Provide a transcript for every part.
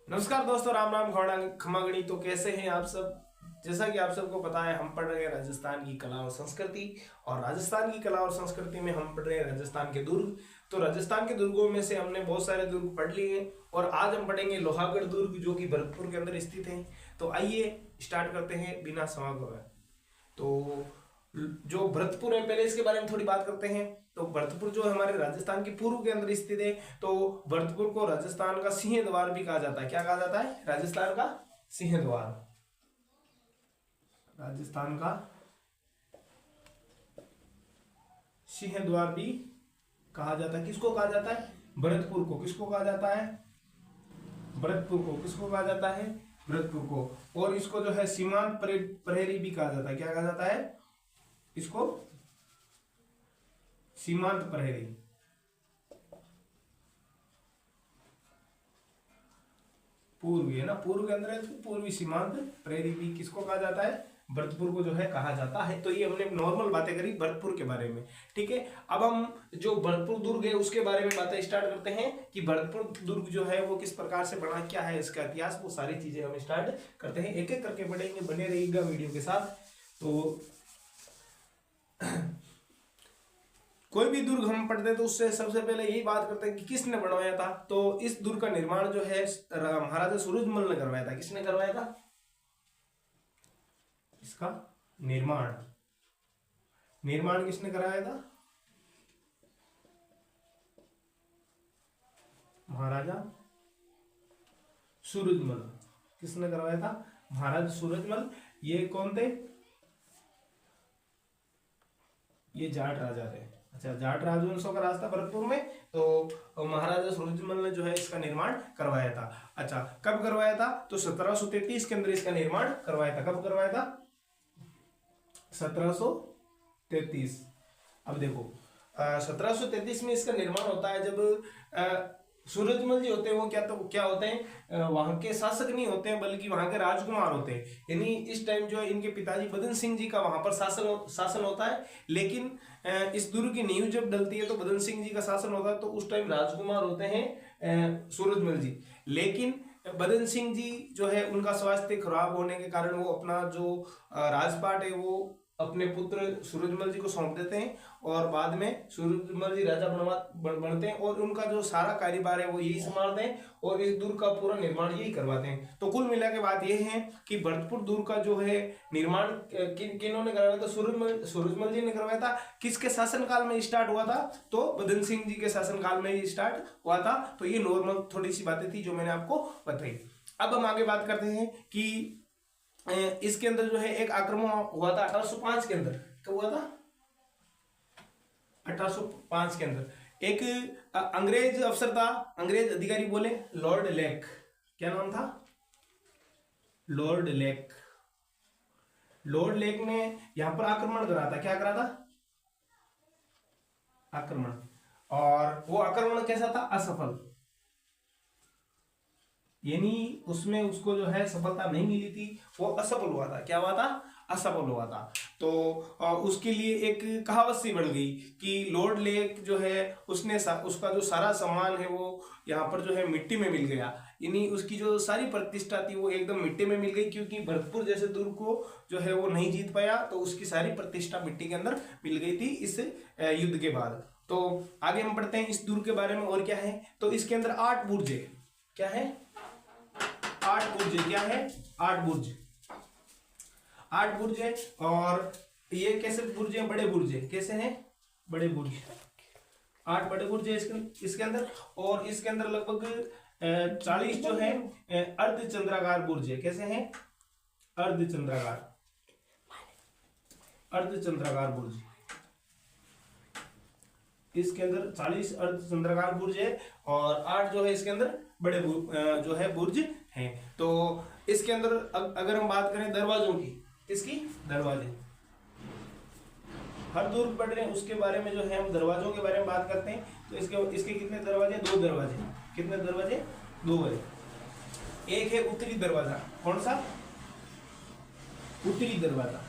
नमस्कार दोस्तों, राम राम घोड़ा खमागणी। तो कैसे हैं आप सब। जैसा कि आप सबको पता है, हम पढ़ रहे हैं राजस्थान की कला और संस्कृति। और राजस्थान की कला और संस्कृति में हम पढ़ रहे हैं राजस्थान के दुर्ग। तो राजस्थान के दुर्गों में से हमने बहुत सारे दुर्ग पढ़ लिए हैं और आज हम पढ़ेंगे लोहागढ़ दुर्ग, जो कि भरतपुर के अंदर स्थित है। तो आइए स्टार्ट करते हैं बिना समय गवाए। तो जो भरतपुर है, पहले इसके बारे में थोड़ी बात करते हैं। तो भरतपुर जो हमारे राजस्थान के पूर्व के अंदर स्थित है। तो भरतपुर को राजस्थान का सिंह द्वार भी कहा जाता है। क्या कहा जाता है? राजस्थान का सिंह द्वार। राजस्थान का सिंह द्वार भी कहा जाता है। किसको कहा जाता है? भरतपुर को। किसको कहा जाता है? भरतपुर को। किसको कहा जाता है? भरतपुर को। और इसको जो है सीमांत प्रहरी भी कहा जाता है। क्या कहा जाता है इसको? सीमांत प्रहरी। पूर्वी है ना, पूर्व के अंदर है तो पूर्वी सीमांत प्रहरी भी किसको कहा जाता है? भरतपुर को जो है कहा जाता है। तो ये हमने नॉर्मल बातें करी भरतपुर के बारे में। ठीक है, अब हम जो भरतपुर दुर्ग है उसके बारे में बातें स्टार्ट करते हैं कि भरतपुर दुर्ग जो है वो किस प्रकार से बना, क्या है इसका इतिहास, वो सारी चीजें हम स्टार्ट करते हैं। एक एक करके पढ़ेंगे, बने रहिएगा वीडियो के साथ। तो कोई भी दुर्ग हम पढ़ते हैं तो उससे सबसे पहले यही बात करते हैं कि किसने बनवाया था। तो इस दुर्ग का निर्माण जो है महाराजा सूरजमल ने करवाया था। किसने करवाया था इसका निर्माण? निर्माण किसने कराया था? महाराजा सूरजमल। किसने करवाया था? महाराजा सूरजमल। ये कौन थे? ये जाट राजा थे। अच्छा, जाट राजवंशों का राज था भरतपुर में। तो महाराजा सूरजमल ने जो है इसका निर्माण करवाया था। अच्छा, कब करवाया था? तो 1733 के अंदर इसका निर्माण करवाया था। कब करवाया था? 1733। अब देखो, 1733 में इसका निर्माण होता है। जब सूरजमल जी होते हैं वो क्या होते हैं? वहां के शासक नहीं होते हैं, बल्कि वहां के राजकुमार होते हैं। यानी इस टाइम जो है इनके पिताजी बदन सिंह जी का वहां पर शासन होता है। लेकिन इस दुर्ग की नींव जब डलती है तो बदन सिंह जी का शासन होता है। तो उस टाइम राजकुमार होते हैं सूरजमल जी। लेकिन बदन सिंह जी जो है उनका स्वास्थ्य खराब होने के कारण वो अपना जो राजपाट है वो अपने पुत्र सूरजमल जी को सौंप देते हैं। और बाद में सूरजमल जी राजा बनते हैं और उनका जो सारा कार्यभार है वो यही संभालते हैं और इस दुर्ग का पूरा निर्माण यही करवाते हैं। तो कुल मिला के बात यह है कि भरतपुर दुर्ग का जो है निर्माण किन्होंने करवाया था? सूरजमल जी ने करवाया था। किसके शासनकाल में स्टार्ट हुआ था? तो बदन सिंह जी के शासनकाल में ही स्टार्ट हुआ था। तो ये नॉर्मल थोड़ी सी बातें थी जो मैंने आपको बताई। अब हम आगे बात करते हैं कि इसके अंदर जो है एक आक्रमण हुआ था 1805 के अंदर। कब हुआ था? 1805 के अंदर एक अंग्रेज अफसर था, अंग्रेज अधिकारी बोले लॉर्ड लेक। क्या नाम था? Lord lake. लॉर्ड लेक ने यहां पर आक्रमण करा था। क्या करा था? आक्रमण। और वो आक्रमण कैसा था? असफल। यानी उसमें उसको जो है सफलता नहीं मिली थी, वो असफल हुआ था। क्या हुआ था? असफल हुआ था। तो उसके लिए एक कहावत सी बढ़ गई कि लॉर्ड लेक जो है उसका जो सारा सम्मान है वो यहाँ पर जो है मिट्टी में मिल गया। यानी उसकी जो सारी प्रतिष्ठा थी वो एकदम मिट्टी में मिल गई, क्योंकि भरतपुर जैसे दुर्ग को जो है वो नहीं जीत पाया। तो उसकी सारी प्रतिष्ठा मिट्टी के अंदर मिल गई थी इस युद्ध के बाद। तो आगे हम पढ़ते हैं इस दुर्ग के बारे में और क्या है। तो इसके अंदर 8 बुर्ज। क्या है? 8 बुर्ज। क्या है? 8 बुर्ज। 8 बुर्ज है। और ये कैसे बुर्ज है? बड़े बुर्ज है। कैसे हैं? बड़े बुर्ज। 8 बड़े बुर्ज है इसके अंदर। और इसके अंदर लगभग 40 जो है अर्धचंद्राकार बुर्ज है। कैसे हैं? अर्धचंद्राकार। अर्धचंद्राकार बुर्ज। इसके अंदर 40 अर्धचंद्राकार बुर्ज है और 8 जो है इसके अंदर बड़े जो है बुर्ज हैं। तो इसके अंदर अगर हम बात करें दरवाजों की, किसकी? दरवाजे। हर दुर्ग पढ़ रहे हैं उसके बारे में जो है हम दरवाजों के बारे में बात करते हैं। तो इसके कितने दरवाजे? 2 दरवाजे। कितने दरवाजे? 2 है। एक है उत्तरी दरवाजा। कौन सा? उत्तरी दरवाजा।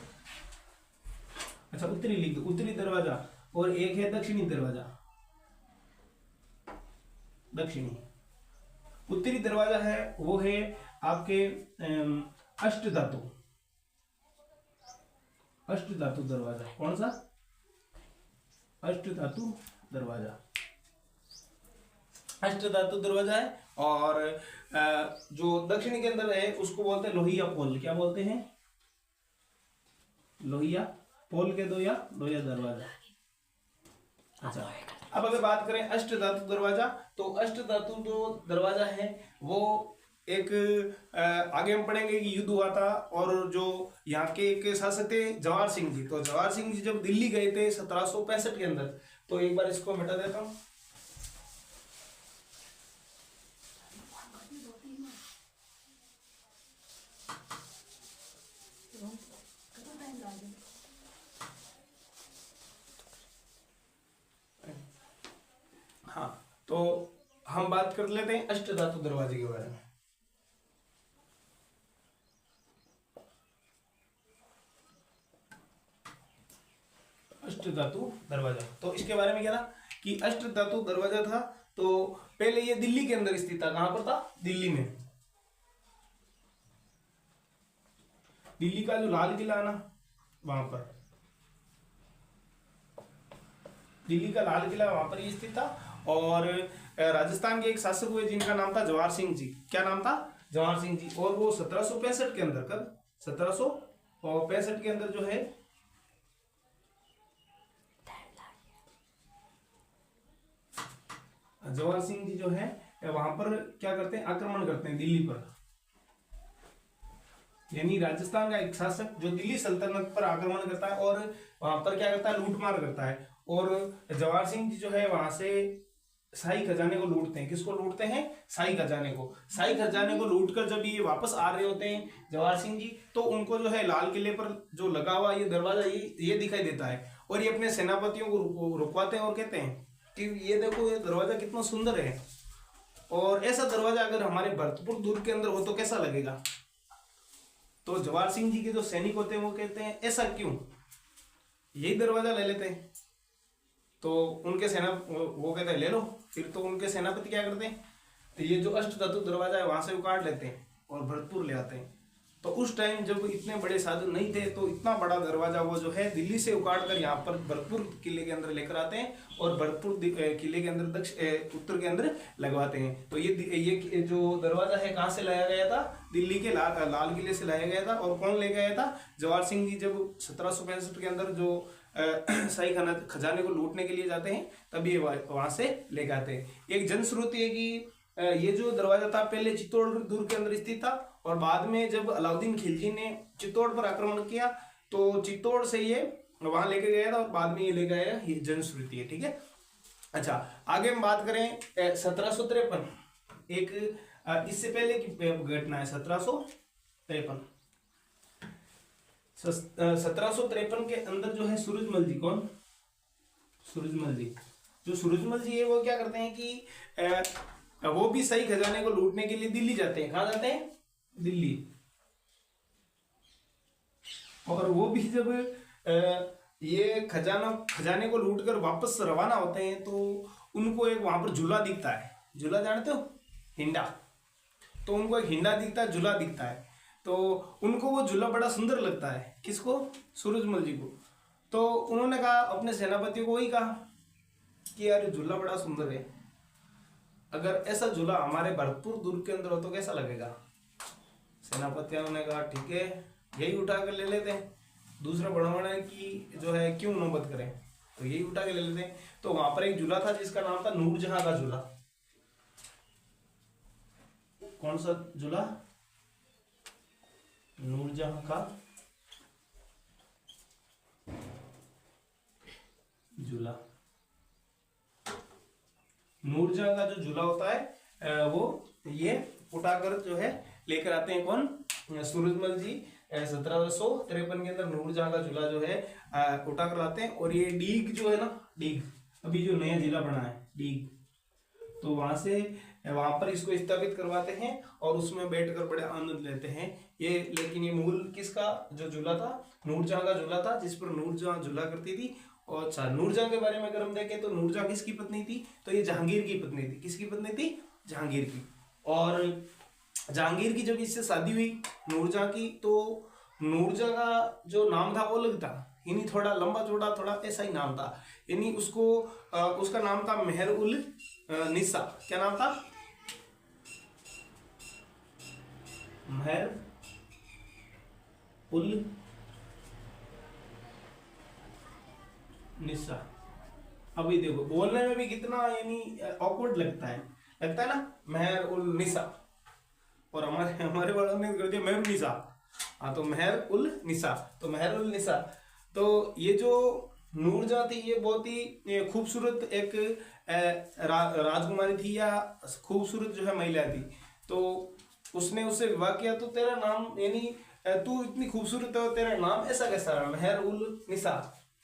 अच्छा, उत्तरी लिख दो, उत्तरी दरवाजा। और एक है दक्षिणी दरवाजा। दक्षिणी। उत्तरी दरवाजा है वो है आपके अष्ट धातु, अष्ट धातु दरवाजा। कौन सा? अष्ट धातु दरवाजा, अष्ट धातु दरवाजा है। और जो दक्षिण के अंदर है उसको बोलते हैं लोहिया पोल। क्या बोलते हैं? लोहिया पोल के दो या लोहिया दरवाजा। अच्छा, अब अगर बात करें अष्ट धातु दरवाजा, तो अष्ट धातु जो दरवाजा है वो एक आगे हम पढ़ेंगे कि युद्ध हुआ था, और जो यहाँ के एक शासक थे जवाहर सिंह जी, तो जवाहर सिंह जी जब दिल्ली गए थे 1765 के अंदर, तो एक बार इसको मिटा देता हूँ। हाँ, तो हम बात कर लेते हैं अष्ट धातु दरवाजे के बारे में। अष्ट धातु दरवाजा, तो इसके बारे में क्या था कि अष्ट धातु दरवाजा था, तो पहले ये दिल्ली के अंदर स्थित था। कहां पर था? दिल्ली में। दिल्ली का जो लाल किला है ना, वहां पर, दिल्ली का लाल किला वहां पर ये स्थित था। और राजस्थान के एक शासक हुए जिनका नाम था जवाहर सिंह जी। क्या नाम था? जवाहर सिंह जी। और वो 1765 के अंदर, कब? 1765 के अंदर जो है जवाहर सिंह जी जो है वहां पर क्या करते हैं? आक्रमण करते हैं दिल्ली पर। यानी राजस्थान का एक शासक जो दिल्ली सल्तनत पर आक्रमण करता है और वहां पर क्या करता है? लूटमार करता है। और जवाहर सिंह जी जो है वहां से शाही खजाने को लूटते हैं। किसको लूटते हैं? शाही खजाने को। शाही खजाने को लूटकर जब ये वापस आ रहे होते हैं जवाहर सिंह जी, तो उनको जो है लाल किले पर जो लगा हुआ ये दरवाजा ये दिखाई देता है। और ये अपने सेनापतियों को रुकवाते हैं और कहते हैं कि ये देखो ये दरवाजा कितना सुंदर है, और ऐसा दरवाजा अगर हमारे भरतपुर दुर्ग के अंदर हो तो कैसा लगेगा। तो जवाहर सिंह जी के जो सैनिक होते हैं वो कहते हैं ऐसा क्यों, यही दरवाजा ले लेते हैं। तो उनके सेना वो कहते हैं ले लो। फिर तो उनके सेनापति क्या करते हैं? तो ये जो अष्ट धातु दरवाजा है वहां से उकाड़ लेते हैं और भरतपुर ले आते हैं। तो उस टाइम जब इतने बड़े साधन नहीं थे, तो इतना बड़ा दरवाजा वो जो है दिल्ली से उकाड़ कर यहाँ पर भरतपुर किले के अंदर लेकर आते हैं और भरतपुर किले के अंदर उत्तर के अंदर लगवाते हैं। तो ये जो दरवाजा है कहाँ से लाया गया था? दिल्ली के लाल किले से लाया गया था। और कौन ले गया था? जवाहर सिंह जी जब 1765 के अंदर जो शाही खजाने को लूटने के लिए जाते हैं, तब ये वहां से लेकर आते हैं। एक जनश्रुति है कि ये जो दरवाजा था पहले चित्तौड़ दुर्ग के अंदर स्थित था, और बाद में जब अलाउद्दीन खिलजी ने चित्तौड़ पर आक्रमण किया तो चित्तौड़ से ये वहां लेके गया था और बाद में ये लेके आया। ये जनश्रुति है, ठीक है। अच्छा, आगे हम बात करें 1753, एक इससे पहले की घटना है। 1753 1753 के अंदर जो है सूरजमल जी, कौन? सूरजमल जी। जो सूरजमल जी है वो क्या करते हैं कि वो भी शाही खजाने को लूटने के लिए दिल्ली जाते हैं। कहाँ जाते हैं? दिल्ली। और वो भी जब ये खजाने को लूटकर वापस रवाना होते हैं, तो उनको एक वहां पर झूला दिखता है। झूला जानते हो? हिंडा। तो उनको एक हिंडा दिखता है, झूला दिखता है। तो उनको वो झूला बड़ा सुंदर लगता है। किसको? सूरजमल जी को। तो उन्होंने कहा अपने सेनापतियों को, वही कहा कि यार झूला बड़ा सुंदर है, अगर ऐसा झूला हमारे भरतपुर दुर्ग के अंदर हो तो कैसा लगेगा। सेनापतियों ने कहा ठीक है, यही उठा कर ले लेते हैं, दूसरा बनवाने की जो है क्यों नौबत करें, तो यही उठा के ले लेते हैं। तो वहां पर एक झूला था जिसका नाम था नूरजहां का झूला। कौन सा झूला? नूरजहां का झूला। नूरजहां का जो झूला होता है वो ये उठाकर जो है लेकर आते हैं। कौन? सूरजमल जी 1753 के अंदर नूरजहां का झूला जो है उठाकर लाते हैं। और ये डीग जो है ना, डीग अभी जो नया जिला बना है डीग, तो वहां पर इसको स्थापित करवाते हैं और उसमें बैठकर बड़े आनंद लेते हैं ये। लेकिन ये मूल किसका जो झूला था? नूरजहां का झूला था, जिस पर नूरजहां झूला करती थी। और अच्छा, नूरजहां के बारे में अगर हम देखें तो नूरजहां किसकी पत्नी थी? तो ये जहांगीर की पत्नी थी। किसकी पत्नी थी? जहांगीर की। और जहांगीर की जब इससे शादी हुई नूरजहां की, तो नूरजहां का जो नाम था वो अलग था, यानी थोड़ा लंबा चौड़ा थोड़ा ऐसा ही नाम था, यानी उसको उसका नाम था मेहर उल निसा। क्या नाम था? मेहर उल निसा। अभी देखो बोलने में भी कितना यानी ऑकवर्ड लगता है ना, मेहर उल निसा, और हमारे हमारे बड़ों ने कर दिया मेहर निसा। हाँ, तो मेहर उल निसा, तो मेहर उल निसा। तो ये जो नूरजहां थी ये बहुत ही खूबसूरत एक राजकुमारी थी, या खूबसूरत जो है महिला थी। तो उसने उससे विवाह किया, तो तेरा नाम यानी तू इतनी खूबसूरत है, तेरा नाम ऐसा कैसा है मेहर उल निसा,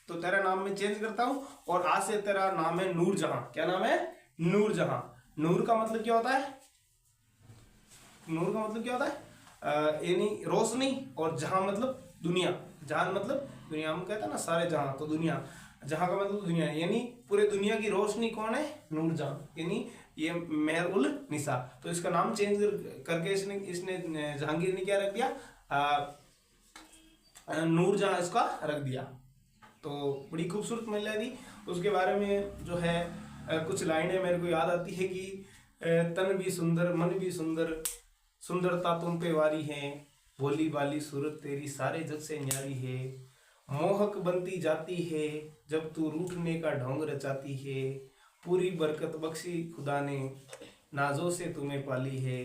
तो तेरा नाम मैं चेंज करता हूं और आज से तेरा नाम है नूरजहां। क्या नाम है? नूरजहां। नूर का मतलब क्या होता है? नूर का मतलब क्या होता है? यानी रोशनी, और जहां मतलब दुनिया। जहां मतलब दुनिया, हम कहते हैं ना सारे जहां, तो दुनिया, जहां का मतलब दुनिया, यानी पूरे दुनिया की रोशनी कौन है? नूरजहां, यानी ये मेहर उल निसा। तो इसका नाम चेंज करके इसने इसने जहांगीर ने क्या रख दिया? नूरजहां इसका रख दिया। तो बड़ी खूबसूरत महिला थी। उसके बारे में जो है कुछ लाइनें मेरे को याद आती है कि तन भी सुंदर मन भी सुंदर, सुंदरता तुम पे वारी है, भोली भाली सूरत तेरी सारे जग से न्यारी है, मोहक बनती जाती है जब तू रूठने का ढोंग रचाती है, पूरी बरकत बख्शी खुदा ने नाजों से तुम्हें पाली है,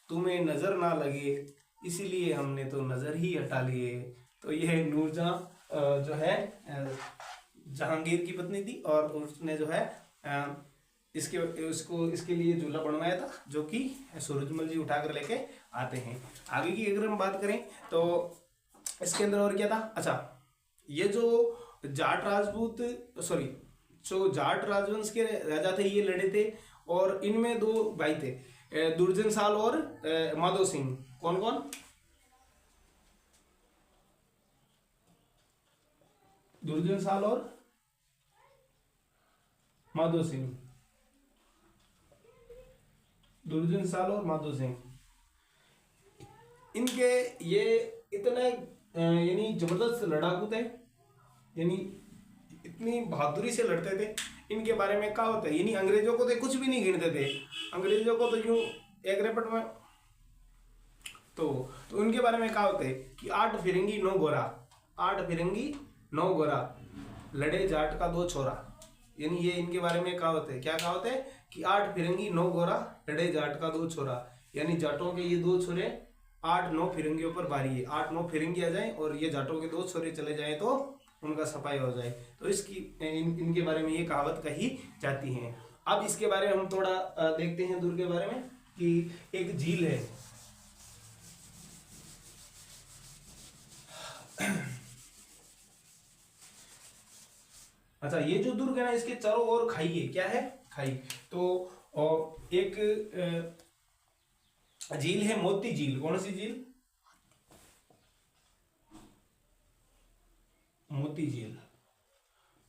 तुम्हें नजर ना लगे इसीलिए हमने तो नजर ही हटा लिए। तो यह नूरजहां जो है जहांगीर की पत्नी थी, और उसने जो है इसके उसको इसके लिए झूला बनवाया था, जो कि सूरजमल जी उठाकर लेके आते हैं। आगे की अगर हम बात करें तो इसके अंदर और क्या था? अच्छा, ये जो जाट राजपूत, सॉरी, जो जाट राजवंश के राजा थे ये लड़े थे, और इनमें दो भाई थे, दुर्जन साल और माधो सिंह। कौन कौन? दुर्जन साल और माधो सिंह। दुर्जन साल और माधो सिंह, इनके ये इतने यानी जबरदस्त लड़ाकू थे, यानी इतनी बहादुरी से लड़ते थे। इनके बारे में क्या होता है, यानी अंग्रेजों को तो कुछ भी नहीं गिनते थे, अंग्रेजों को तो यूं एक रेपट में। तो उनके बारे में क्या होता है कि 8 फिरंगी 9 गोरा, 8 फिरंगी 9 गोरा, लड़े जाट का 2 छोरा। यानी ये इनके बारे में क्या होता है, क्या कहा होता है कि 8 फिरंगी 9 गोरा, लड़े जाट का 2 छोरा, यानी जाटों के ये 2 छोरे, 8-9 फिरंगियों पर भारी है, 8-9 फिरंगी आ जाए और ये जाटों के 2 छोरे चले जाए तो उनका सफाई हो जाए। तो इसकी इनके बारे में ये कहावत कही जाती है। अब इसके बारे में हम थोड़ा देखते हैं दूर के बारे में, कि एक झील है, अच्छा, ये जो दुर्ग है ना इसके चारों ओर खाई है। क्या है? खाई। तो एक झील है मोती झील। कौन सी झील? मोती झील।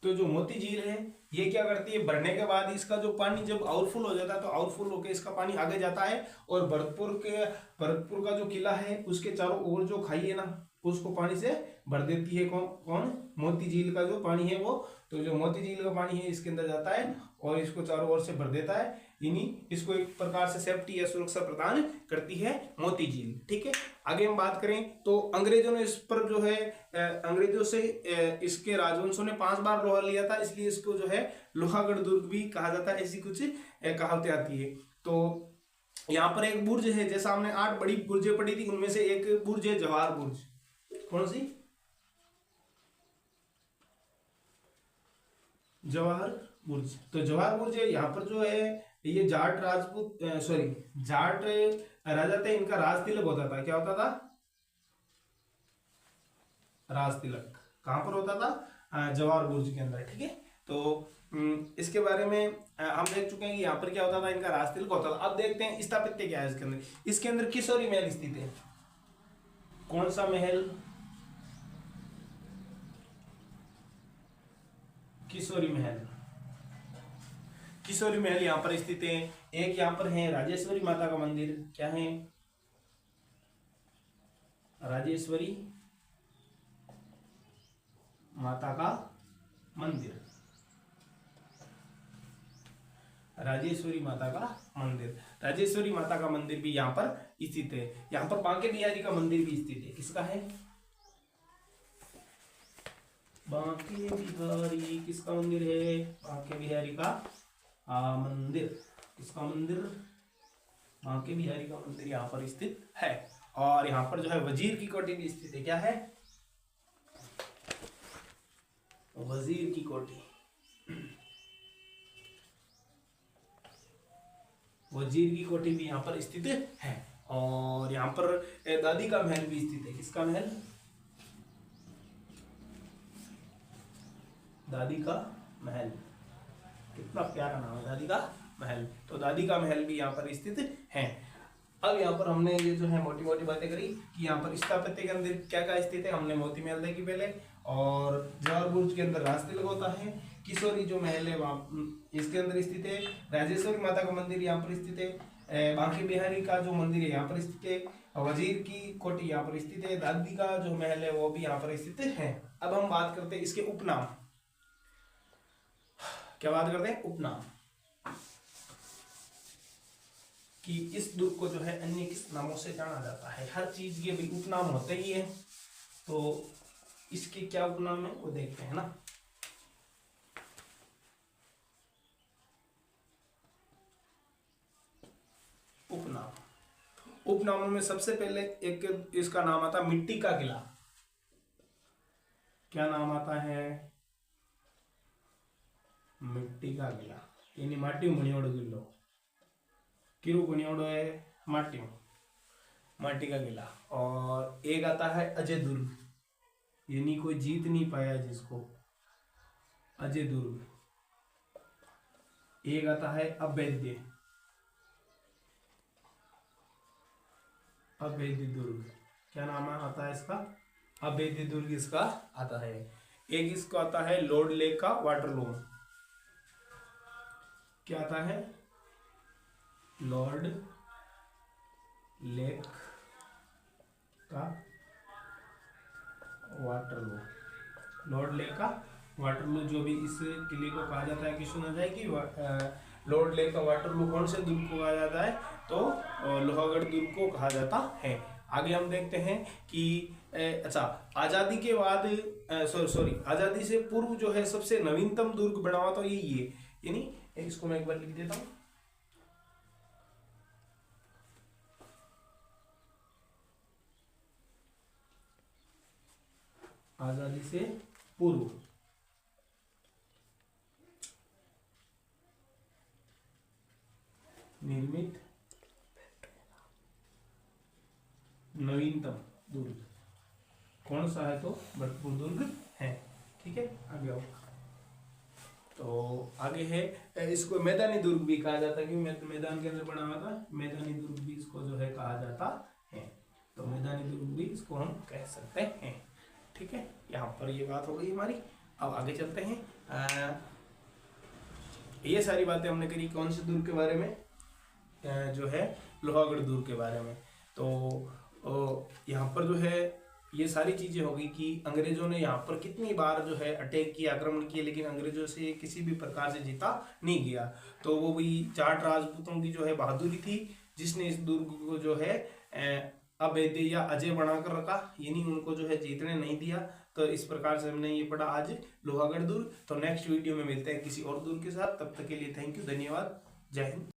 तो जो मोती झील है ये क्या करती है, भरने के बाद इसका जो पानी जब आउटफुल हो जाता है तो आउटफुल होकर इसका पानी आगे जाता है, और भरतपुर का जो किला है उसके चारों ओर जो खाई है ना उसको पानी से भर देती है। कौन कौन? मोती झील का जो पानी है वो। तो जो मोती झील का पानी है इसके अंदर जाता है और इसको चारों ओर से भर देता है, यानी इसको एक प्रकार से सेफ्टी या सुरक्षा प्रदान करती है मोती झील। ठीक है, आगे हम बात करें तो अंग्रेजों ने इस पर जो है अंग्रेजों से इसके राजवंशों ने 5 बार लोहा लिया था, इसलिए इसको जो है लोहागढ़ दुर्ग भी कहा जाता है। ऐसी कुछ कहावतें आती है। तो यहाँ पर एक बुर्ज है, जैसा हमने 8 बड़ी बुर्जें पड़ी थी उनमें से एक बुर्ज है जवाहर बुर्ज। कौन सी? जवाहर बुर्ज। तो जवाहर बुर्ज है, यहाँ पर जो है ये जाट राजपूत सॉरी जाट राजा थे, इनका राज तिलक होता था। क्या होता था? राज तिलक कहां पर होता था? जवाहर बुर्ज के अंदर। ठीक है, तो इसके बारे में हम देख चुके हैं कि यहाँ पर क्या होता था, इनका राज तिलक होता था। अब देखते हैं स्थापत्य क्या है इसके अंदर। इसके अंदर किशोरी महल स्थित है। कौन सा महल? किशोरी महल। किशोरी महल यहाँ पर स्थित है। एक यहाँ पर है राजेश्वरी माता का मंदिर, क्या है, राजेश्वरी माता का मंदिर, राजेश्वरी माता का मंदिर, राजेश्वरी माता का मंदिर भी यहाँ पर स्थित है। यहाँ पर बांके बिहारी का मंदिर भी स्थित है। किसका है, बांके बिहारी, किसका मंदिर है, बांके बिहारी का मंदिर, किसका मंदिर, बांके बिहारी का मंदिर यहाँ पर स्थित है। और यहाँ पर जो है वजीर की कोठी भी स्थित है। क्या है, वजीर की कोठी, वजीर की कोठी भी यहाँ पर स्थित है। और यहाँ पर दादी का महल भी स्थित है। किसका महल, दादी का महल, कितना प्यारा नाम है, दादी का महल। तो दादी का महल भी यहाँ पर स्थित है। अब यहाँ पर हमने ये जो है मोटी मोटी बातें करी कि यहाँ पर स्थापत्य के अंदर क्या क्या स्थित है। हमने मोती महल देखी पहले, और जवाहर बुर्ज के अंदर राजतिलक होता है। किशोरी जो महल है वहाँ इसके अंदर स्थित है। राजेश्वरी माता का मंदिर यहाँ पर स्थित है। बांके बिहारी का जो मंदिर है यहाँ पर स्थित है। वजीर की कोठी यहाँ पर स्थित है। दादी का जो महल है वो भी यहाँ पर स्थित है। अब हम बात करते हैं इसके उपनाम। क्या बात करते हैं, उपनाम, कि इस दुर्ग को जो है अन्य किस नामों से जाना जाता है। हर चीज के भी उपनाम होते ही है, तो इसके क्या उपनाम है वो देखते हैं ना। उपनाम, उपनामों में सबसे पहले एक इसका नाम आता है मिट्टी का किला। क्या नाम आता है, मिट्टी का किला, यानी माटी बनियोड़ो किलो, किरू बनियोड़ो है माटी, माटी का किला। और एक आता है अजय दुर्ग, यानी कोई जीत नहीं पाया जिसको, अजय दुर्ग। एक आता है अवैध, अवैध दुर्ग, क्या नाम आता है इसका, अवैध दुर्ग इसका आता है। एक इसको आता है लॉर्ड लेक का वाटरलूम, क्या आता है, लॉर्ड लेक का वाटरलू, लॉर्ड लेक का वाटरलू, जो भी इस किले को कहा जाता है कि सुना जाए कि लॉर्ड लेक का वाटरलू कौन से दुर्ग को कहा जाता है, तो लोहागढ़ दुर्ग को कहा जाता है। आगे हम देखते हैं कि अच्छा, आजादी के बाद सॉरी आजादी से पूर्व जो है सबसे नवीनतम दुर्ग बना हुआ तो यही है, यानी इसको मैं एक बार लिख देता हूं। आजादी से पूर्व निर्मित नवीनतम दुर्ग कौन सा है, तो भरतपुर दुर्ग है। ठीक है, आगे आओ। तो आगे है, इसको मैदानी दुर्ग भी कहा जाता है, क्योंकि मैदान के अंदर बना हुआ था, मैदानी दुर्ग भी इसको जो है कहा जाता है। तो मैदानी दुर्ग भी इसको हम कह सकते हैं। ठीक है, यहाँ पर ये बात हो गई हमारी। अब आगे चलते हैं। ये सारी बातें हमने करी कौन से दुर्ग के बारे में, जो है लोहागढ़ दुर्ग के बारे में। तो यहाँ पर जो है ये सारी चीजें हो गई कि अंग्रेजों ने यहाँ पर कितनी बार जो है अटैक किया, आक्रमण किए, लेकिन अंग्रेजों से किसी भी प्रकार से जीता नहीं गया। तो वो भी जाट राजपूतों की जो है बहादुरी थी, जिसने इस दुर्ग को जो है अवैध या अजय बनाकर रखा, यानी उनको जो है जीतने नहीं दिया। तो इस प्रकार से हमने ये पढ़ा आज लोहागढ़ दुर्ग। तो नेक्स्ट वीडियो में मिलते हैं किसी और दुर्ग के साथ, तब तक के लिए थैंक यू, धन्यवाद, जय हिंद।